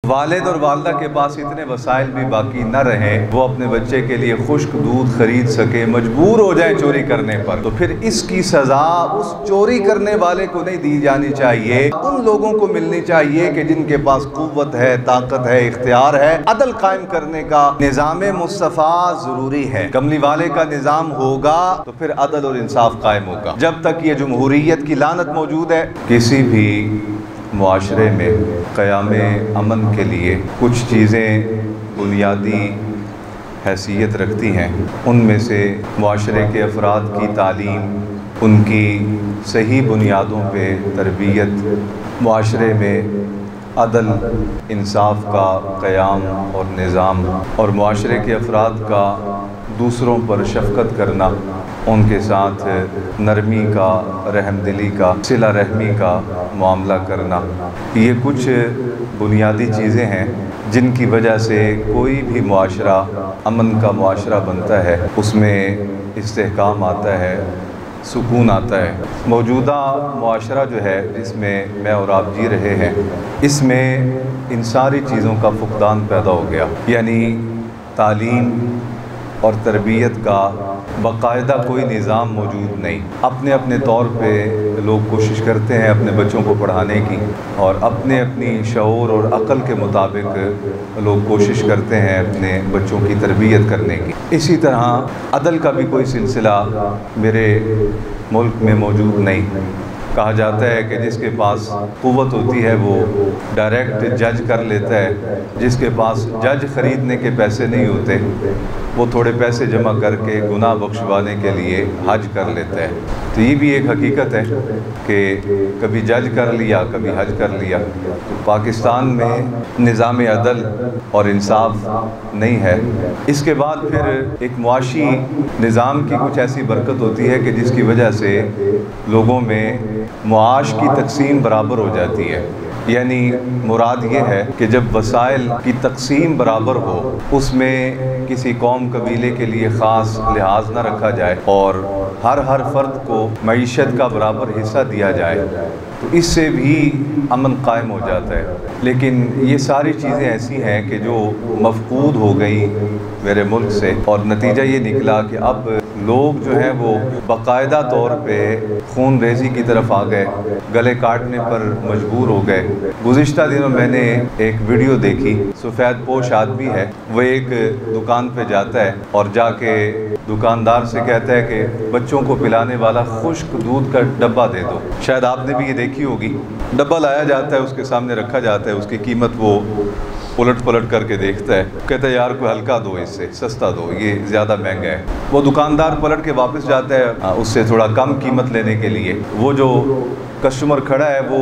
والد اور والدہ کے پاس اتنے وسائل بھی باقی نہ رہیں وہ اپنے بچے کے لیے خشک دودھ خرید سکے، مجبور ہو جائیں چوری کرنے پر، تو پھر اس کی سزا اس چوری کرنے والے کو نہیں دی جانی چاہیے، ان لوگوں کو ملنی چاہیے کہ جن کے پاس قوت ہے، طاقت ہے، اختیار ہے۔ عدل قائم کرنے کا نظام مصطفیٰ ضروری ہے۔ کملی والے کا نظام ہوگا تو پھر عدل اور انصاف قائم ہوگا۔ جب تک یہ جمہوریت کی لعنت موجود ہے، کسی بھی معاشرے میں قیام امن کے لیے کچھ چیزیں بنیادی حیثیت رکھتی ہیں۔ ان میں سے معاشرے کے افراد کی تعلیم، ان کی صحیح بنیادوں پہ تربیت، معاشرے میں عدل انصاف کا قیام اور نظام، اور معاشرے کے افراد کا دوسروں پر شفقت کرنا، ان کے ساتھ نرمی کا، رحم دلی کا، صلہ رحمی کا معاملہ کرنا، یہ کچھ بنیادی چیزیں ہیں جن کی وجہ سے کوئی بھی معاشرہ امن کا معاشرہ بنتا ہے، اس میں استحکام آتا ہے، سکون آتا ہے۔ موجودہ معاشرہ جو ہے جس میں میں اور آپ جی رہے ہیں، اس میں ان ساری چیزوں کا فقدان پیدا ہو گیا، یعنی تعلیم اور تربیت کا باقاعدہ کوئی نظام موجود نہیں۔ اپنے اپنے طور پہ لوگ کوشش کرتے ہیں اپنے بچوں کو پڑھانے کی، اور اپنی شعور اور عقل کے مطابق لوگ کوشش کرتے ہیں اپنے بچوں کی تربیت کرنے کی۔ اسی طرح عدل کا بھی کوئی سلسلہ میرے ملک میں موجود نہیں۔ کہا جاتا ہے کہ جس کے پاس قوت ہوتی ہے وہ ڈائریکٹ جج کر لیتا ہے، جس کے پاس جج خریدنے کے پیسے نہیں ہوتے وہ تھوڑے پیسے جمع کر کے گناہ بخشوانے کے لیے حج کر لیتا ہے۔ تو یہ بھی ایک حقیقت ہے کہ کبھی جج کر لیا، کبھی حج کر لیا۔ پاکستان میں نظام عدل اور انصاف نہیں ہے۔ اس کے بعد پھر ایک معاشی نظام کی کچھ ایسی برکت ہوتی ہے کہ جس کی وجہ سے لوگوں میں معاش کی تقسیم برابر ہو جاتی ہے، یعنی مراد یہ ہے کہ جب وسائل کی تقسیم برابر ہو، اس میں کسی قوم قبیلے کے لیے خاص لحاظ نہ رکھا جائے اور ہر فرد کو معیشت کا برابر حصہ دیا جائے، تو اس سے بھی امن قائم ہو جاتا ہے۔ لیکن یہ ساری چیزیں ایسی ہیں کہ جو مفقود ہو گئی میرے ملک سے، اور نتیجہ یہ نکلا کہ اب لوگ جو ہیں وہ باقاعدہ طور پہ خون ریزی کی طرف آ گئے، گلے کاٹنے پر مجبور ہو گئے۔ گزشتہ دنوں میں نے ایک ویڈیو دیکھی، سفید پوش آدمی ہے، وہ ایک دکان پہ جاتا ہے اور جا کے دکاندار سے کہتا ہے کہ بچوں کو پلانے والا خشک دودھ کا ڈبہ دے دو۔ شاید آپ نے بھی یہ دیکھی ہوگی۔ ڈبہ لایا جاتا ہے، اس کے سامنے رکھا جاتا ہے، اس کی قیمت وہ الٹ پلٹ کر کے دیکھتا ہے، کہتا ہے یار کوئی ہلکا دو، اس سے سستا دو، یہ زیادہ مہنگا ہے۔ وہ دکاندار پلٹ کے واپس جاتا ہے اس سے تھوڑا کم قیمت لینے کے لیے۔ وہ جو کسٹمر کھڑا ہے وہ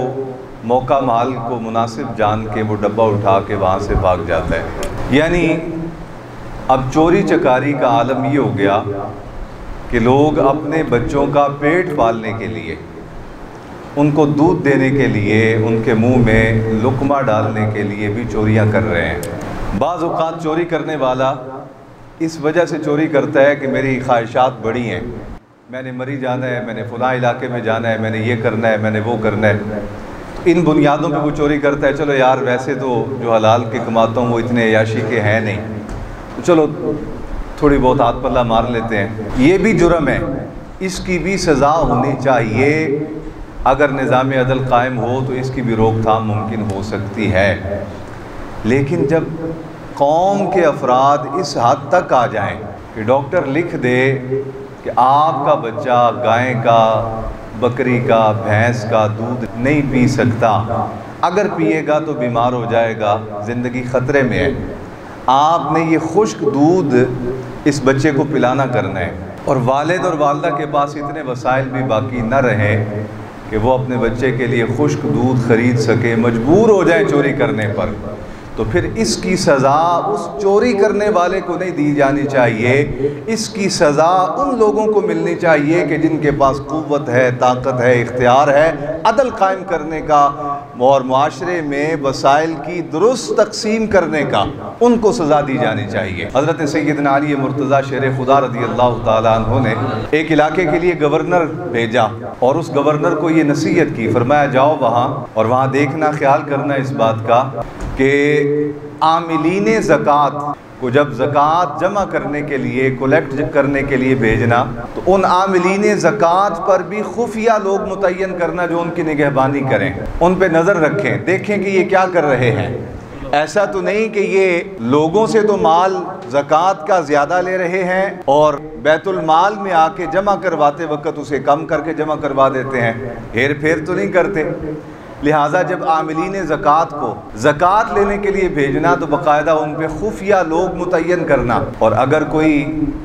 موقع محال کو مناسب جان کے وہ ڈبہ اٹھا کے وہاں سے بھاگ جاتا ہے۔ یعنی اب چوری چکاری کا عالم یہ ہو گیا کہ لوگ اپنے بچوں کا پیٹ پالنے کے لیے، ان کو دودھ دینے کے لیے، ان کے منہ میں لقمہ ڈالنے کے لیے بھی چوریاں کر رہے ہیں۔ بعض اوقات چوری کرنے والا اس وجہ سے چوری کرتا ہے کہ میری خواہشات بڑی ہیں، میں نے مری جانا ہے، میں نے فلاں علاقے میں جانا ہے، میں نے یہ کرنا ہے، میں نے وہ کرنا ہے۔ ان بنیادوں پہ وہ چوری کرتا ہے۔ چلو یار ویسے تو جو حلال کے کماتا ہوں وہ اتنے عیاشی کے ہیں نہیں، چلو تھوڑی بہت ہاتھ پلہ مار لیتے ہیں۔ یہ بھی جرم ہے، اس کی بھی سزا ہونی چاہیے۔ اگر نظام عدل قائم ہو تو اس کی بھی روک تھام ممکن ہو سکتی ہے۔ لیکن جب قوم کے افراد اس حد تک آ جائیں کہ ڈاکٹر لکھ دے کہ آپ کا بچہ گائے کا، بکری کا، بھینس کا دودھ نہیں پی سکتا، اگر پیے گا تو بیمار ہو جائے گا، زندگی خطرے میں ہے، آپ نے یہ خشک دودھ اس بچے کو پلانا کرنا ہے، اور والد اور والدہ کے پاس اتنے وسائل بھی باقی نہ رہیں کہ وہ اپنے بچے کے لیے خشک دودھ خرید سکے، مجبور ہو جائیں چوری کرنے پر، تو پھر اس کی سزا اس چوری کرنے والے کو نہیں دی جانی چاہیے، اس کی سزا ان لوگوں کو ملنی چاہیے کہ جن کے پاس قوت ہے، طاقت ہے، اختیار ہے، عدل قائم کرنے کا اور معاشرے میں وسائل کی درست تقسیم کرنے کا ان کو سزا دی جانی چاہیے۔ حضرت سیدنا علی مرتضیٰ شیر خدا رضی اللہ تعالیٰ عنہ نے ایک علاقے کے لیے گورنر بھیجا اور اس گورنر کو یہ نصیحت کی، فرمایا جاؤ وہاں اور وہاں دیکھنا، خیال کرنا اس بات کا کہ عاملین زکوٰۃ کو جب زکوٰۃ جمع کرنے کے لیے، کولیکٹ کرنے کے لیے بھیجنا تو ان عاملین زکوٰۃ پر بھی خفیہ لوگ متعین کرنا جو ان کی نگہبانی کریں، ان پہ نظر رکھیں، دیکھیں کہ یہ کیا کر رہے ہیں۔ ایسا تو نہیں کہ یہ لوگوں سے تو مال زکوٰۃ کا زیادہ لے رہے ہیں اور بیت المال میں آ کے جمع کرواتے وقت اسے کم کر کے جمع کروا دیتے ہیں، ہیر پھیر تو نہیں کرتے۔ لہٰذا جب عاملین زکوٰۃ کو زکوٰۃ لینے کے لیے بھیجنا تو باقاعدہ ان پہ خفیہ لوگ متعین کرنا، اور اگر کوئی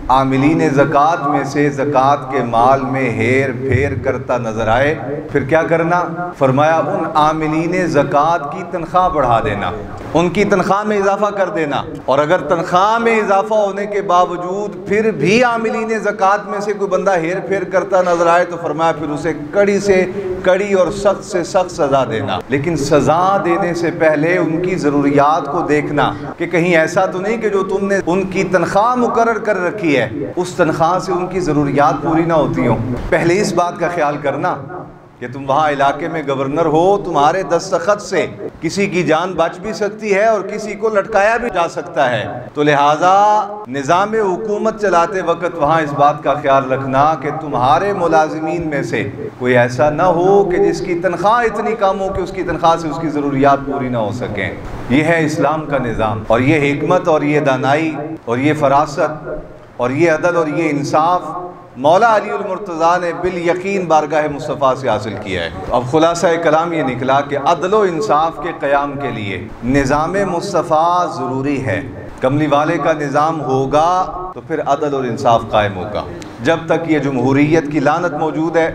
عاملین زکوٰۃ میں سے زکوٰۃ کے مال میں ہیر پھیر کرتا نظر آئے پھر کیا کرنا؟ فرمایا ان عاملین زکوٰۃ کی تنخواہ بڑھا دینا، ان کی تنخواہ میں اضافہ کر دینا، اور اگر تنخواہ میں اضافہ ہونے کے باوجود پھر بھی عاملین زکوٰۃ میں سے کوئی بندہ ہیر پھیر کرتا نظر آئے تو فرمایا پھر اسے کڑی سے کڑی اور سخت سے سخت سزا دینا۔ لیکن سزا دینے سے پہلے ان کی ضروریات کو دیکھنا کہ کہیں ایسا تو نہیں کہ جو تم نے ان کی تنخواہ مقرر کر رکھی ہے اس تنخواہ سے ان کی ضروریات پوری نہ ہوتی ہوں۔ پہلے اس بات کا خیال کرنا کہ تم وہاں علاقے میں گورنر ہو، تمہارے دستخط سے کسی کی جان بچ بھی سکتی ہے اور کسی کو لٹکایا بھی جا سکتا ہے، تو لہٰذا نظام حکومت چلاتے وقت وہاں اس بات کا خیال رکھنا کہ تمہارے ملازمین میں سے کوئی ایسا نہ ہو کہ جس کی تنخواہ اتنی کم ہو کہ اس کی تنخواہ سے اس کی ضروریات پوری نہ ہو سکیں۔ یہ ہے اسلام کا نظام، اور یہ حکمت اور یہ دانائی اور یہ فراست اور یہ عدل اور یہ انصاف مولا علی المرتضیٰ نے بالیقین بارگاہ مصطفیٰ سے حاصل کیا ہے۔ اب خلاصہ کلام یہ نکلا کہ عدل و انصاف کے قیام کے لیے نظام مصطفیٰ ضروری ہے۔ کملی والے کا نظام ہوگا تو پھر عدل اور انصاف قائم ہوگا۔ جب تک یہ جمہوریت کی لعنت موجود ہے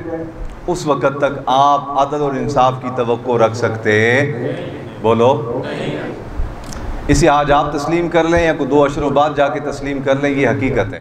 اس وقت تک آپ عدل اور انصاف کی توقع رکھ سکتے بولو اسے آج آپ تسلیم کر لیں یا کوئی 2 عشروں بعد جا کے تسلیم کر لیں، یہ حقیقت ہے۔